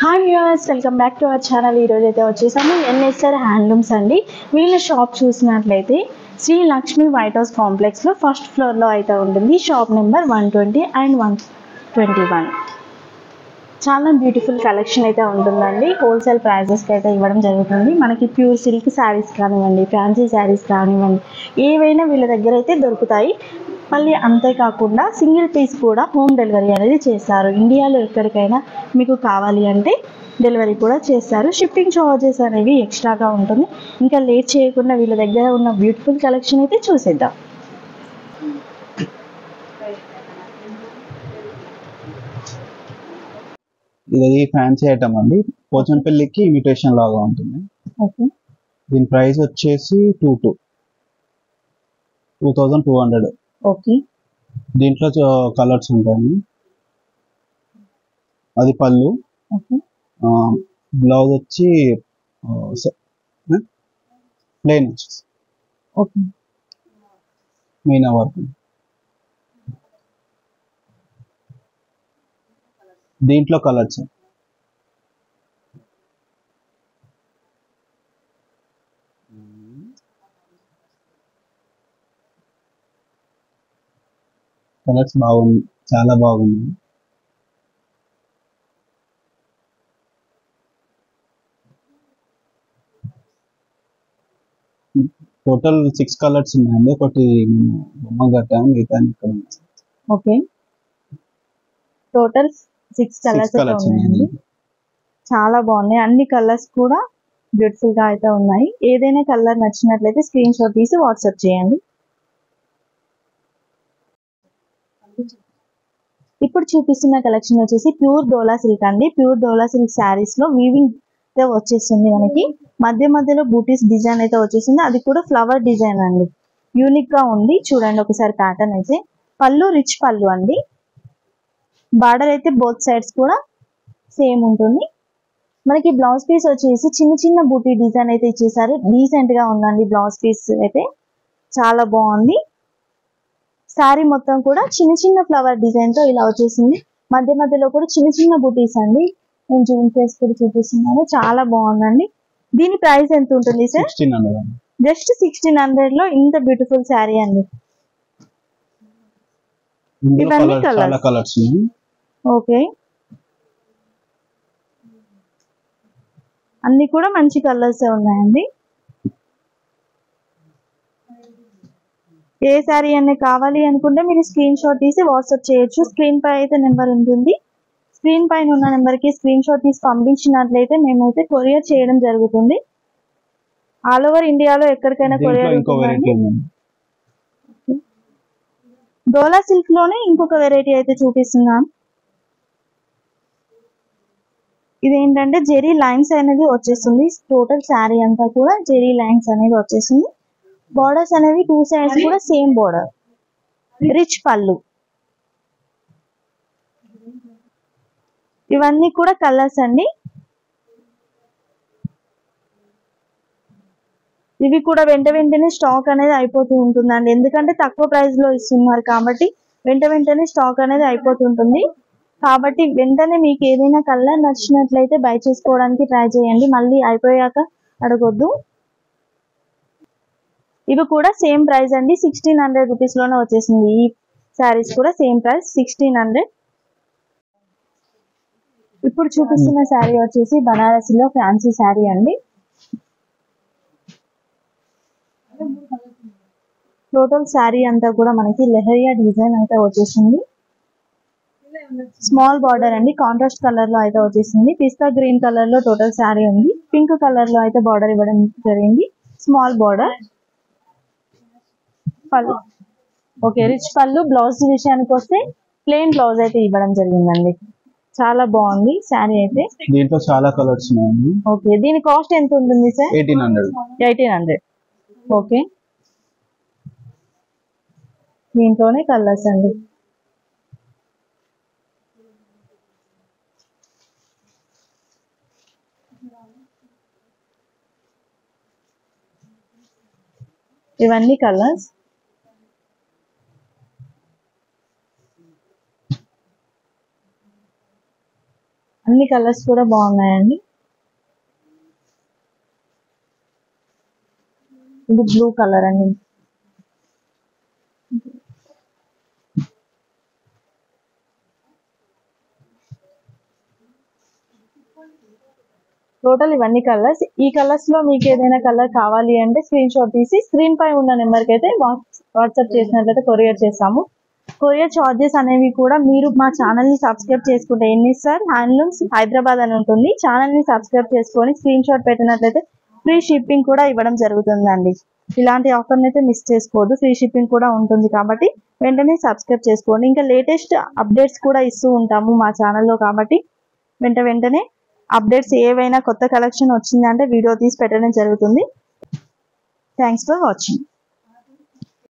Hi viewers, welcome back to our channel. ఈరోజు అయితే వచ్చేసాము ఎన్ఎస్ఆర్ హ్యాండ్లూమ్స్ అండి. వీళ్ళ షాప్ చూసినట్లయితే శ్రీ లక్ష్మి వైట్ హౌస్ కాంప్లెక్స్లో ఫస్ట్ ఫ్లోర్లో అయితే ఉంటుంది. Shop number 120 and 121. చాలా బ్యూటిఫుల్ కలెక్షన్ అయితే ఉంటుందండి. హోల్సేల్ ప్రైజెస్కి అయితే ఇవ్వడం జరుగుతుంది. మనకి ప్యూర్ సిల్క్ శారీస్ కానివ్వండి, ఫ్యాన్సీ శారీస్ కానివ్వండి, ఏవైనా వీళ్ళ దగ్గర అయితే దొరుకుతాయి. మళ్ళీ అంతేకాకుండా సింగిల్ పీస్ కూడా హోమ్ డెలివరీ అనేది చేస్తారు. ఇండియాలో ఎక్కడికైనా మీకు కావాలి అంటే డెలివరీ కూడా చేస్తారు. షిప్పింగ్ చార్జెస్ అనేవి ఎక్స్ట్రాగా ఉంటుంది. ఇంకా లేట్ చేయకుండా వీళ్ళ దగ్గర ఉన్న బ్యూటిఫుల్ కలెక్షన్ అయితే చూసేద్దాం. ఇది ఫ్యాన్సీ ఐటమ్ అండి. పోచంపల్లికి ఇమిటేషన్ లాగా ఉంటుంది. దీని ప్రైస్ వచ్చేసి 2200. ఓకే, దీంట్లో కలర్స్ ఉంటాయి. అది పళ్ళు. బ్లౌజ్ వచ్చి ప్లెయిన్ వచ్చేసి మీనా వర్క్. దీంట్లో కలర్స్ బాగుంది, చాలా బాగుంది. టోటల్ 6 కలర్స్ ఉన్నాయండి. ఒకటి మేము బొమ్మ కట్టాము, మిగతా ఇక్కడ ఉంది. ఓకే, టోటల్ 6 కలర్స్ ఉన్నాయండి. చాలా బాగున్నాయి. అన్ని కలర్స్ కూడా బ్యూటిఫుల్ గా అయితే ఉన్నాయి. ఏదైనా కలర్ నచ్చినట్లయితే స్క్రీన్ షాట్ తీసి వాట్సాప్ చేయండి. ఇప్పుడు చూపిస్తున్న కలెక్షన్ వచ్చేసి ప్యూర్ డోలా సిల్క్ అండి. ప్యూర్ డోలా సిల్క్ శారీస్ లో వీవింగ్ వచ్చేస్తుంది. మనకి మధ్య మధ్యలో బూటీస్ డిజైన్ అయితే వచ్చేసింది. అది కూడా ఫ్లవర్ డిజైన్ అండి. యూనిక్ గా ఉంది. చూడండి ఒకసారి ప్యాటర్న్ అయితే. పళ్ళు రిచ్ పళ్ళు అండి. బార్డర్ అయితే బోత్ సైడ్స్ కూడా సేమ్ ఉంటుంది. మనకి బ్లౌజ్ పీస్ వచ్చేసి చిన్న చిన్న బూటీ డిజైన్ అయితే ఇచ్చేసారు. డీసెంట్ గా ఉందండి. బ్లౌజ్ పీస్ అయితే చాలా బాగుంది. శారీ మొత్తం కూడా చిన్న చిన్న ఫ్లవర్ డిజైన్ తో ఇలా వచ్చేసింది. మధ్య మధ్యలో కూడా చిన్న చిన్న బూటీస్ అండి. నేను జూమ్ చేసి కూడా చూపిస్తున్నాను. చాలా బాగుందండి. దీని ప్రైస్ ఎంత ఉంటుంది సార్? జస్ట్ 1600 లో ఇంత బ్యూటిఫుల్ శారీ అండి. ఇవన్నీ కలర్స్. ఓకే, అన్ని కూడా మంచి కలర్స్ ఉన్నాయండి. ఏ శారీ అనే కావాలి అనుకుంటే మీరు స్క్రీన్ షాట్ తీసి వాట్సాప్ చేయొచ్చు. స్క్రీన్ పై అయితే నెంబర్ ఉంటుంది. స్క్రీన్ పైన ఉన్న నెంబర్ కి స్క్రీన్ షాట్ తీసి పంపించినట్లయితే మేమైతే కొరియర్ చేయడం జరుగుతుంది. ఆల్ ఓవర్ ఇండియాలో ఎక్కడికైనా కొరియర్ ఉంటుంది. డోలా సిల్క్ లోనే ఇంకొక వెరైటీ అయితే చూపిస్తున్నాం. ఇదేంటంటే జెరీ లైన్స్ అనేది వచ్చేస్తుంది. టోటల్ శారీ అంతా కూడా జెరీ లైన్స్ అనేది వచ్చేసింది. బోర్డర్స్ అనేవి 2 సైడ్స్ కూడా సేమ్ బోర్డర్. రిచ్ పళ్ళు. ఇవన్నీ కూడా కలర్స్ అండి. ఇవి కూడా వెంటనే స్టాక్ అనేది అయిపోతూ ఉంటుందండి. ఎందుకంటే తక్కువ ప్రైస్ లో ఇస్తున్నారు కాబట్టి వెంటనే స్టాక్ అనేది అయిపోతుంటుంది. కాబట్టి వెంటనే మీకు ఏదైనా కలర్ నచ్చినట్లయితే బై చేసుకోవడానికి ట్రై చేయండి. మళ్ళీ అయిపోయాక అడగొద్దు. ఇవి కూడా సేమ్ ప్రైస్ అండి. 1600 రూపీస్ లోనే వచ్చేసింది. ఈ శారీస్ కూడా సేమ్ ప్రైస్ 1600. ఇప్పుడు చూపిస్తున్న శారీ వచ్చేసి బనారసిలో ఫ్యాన్సీ శారీ అండి. టోటల్ శారీ అంతా కూడా మనకి లెహరియా డిజైన్ అయితే వచ్చేసింది. స్మాల్ బార్డర్ అండి. కాంట్రాస్ట్ కలర్ లో అయితే వచ్చేసింది. పిస్తా గ్రీన్ కలర్ లో టోటల్ శారీ ఉంది. పింక్ కలర్ లో అయితే బార్డర్ ఇవ్వడం జరిగింది. Small border. పళ్ళు ఓకే, రిచ్ పళ్ళు. బ్లౌజ్ విషయానికి వస్తే ప్లెయిన్ బ్లౌజ్ అయితే ఇవ్వడం జరిగిందండి. చాలా బాగుంది శారీ అయితే. దీంట్లో చాలా కలర్స్ ఉన్నాయి. ఓకే, దీని కాస్ట్ ఎంత ఉంటుంది సార్? 1800. ఓకే, దీంట్లోనే కలర్స్ అండి. ఇవన్నీ కలర్స్. అన్ని కలర్స్ కూడా బాగున్నాయండి. ఇది బ్లూ కలర్ అండి. టోటల్ ఇవన్నీ కలర్స్. ఈ కలర్స్ లో మీకు ఏదైనా కలర్ కావాలి అంటే స్క్రీన్ షాట్ తీసి స్క్రీన్ పై ఉన్న నెంబర్కి అయితే వాట్సాప్ చేసినట్లయితే కొరియర్ చేస్తాము. కొరియర్ చార్జెస్ అనేవి కూడా మీరు మా ఛానల్ ని సబ్స్క్రైబ్ చేసుకుంటే ఎన్నిసార్ హ్యాండ్లూమ్స్ హైదరాబాద్ అని ఉంటుంది. ఛానల్ ని సబ్స్క్రైబ్ చేసుకొని స్క్రీన్ షాట్ పెట్టినట్లయితే ఫ్రీ షిప్పింగ్ కూడా ఇవ్వడం జరుగుతుందండి. ఇలాంటి ఆఫర్ అయితే మిస్ చేసుకోవద్దు. ఫ్రీ షిప్పింగ్ కూడా ఉంటుంది కాబట్టి వెంటనే సబ్స్క్రైబ్ చేసుకోండి. ఇంకా లేటెస్ట్ అప్డేట్స్ కూడా ఇస్తూ ఉంటాము మా ఛానల్లో కాబట్టి వెంటనే అప్డేట్స్ ఏవైనా కొత్త కలెక్షన్ వచ్చిందంటే వీడియో తీసి పెట్టడం జరుగుతుంది. Thanks for watching.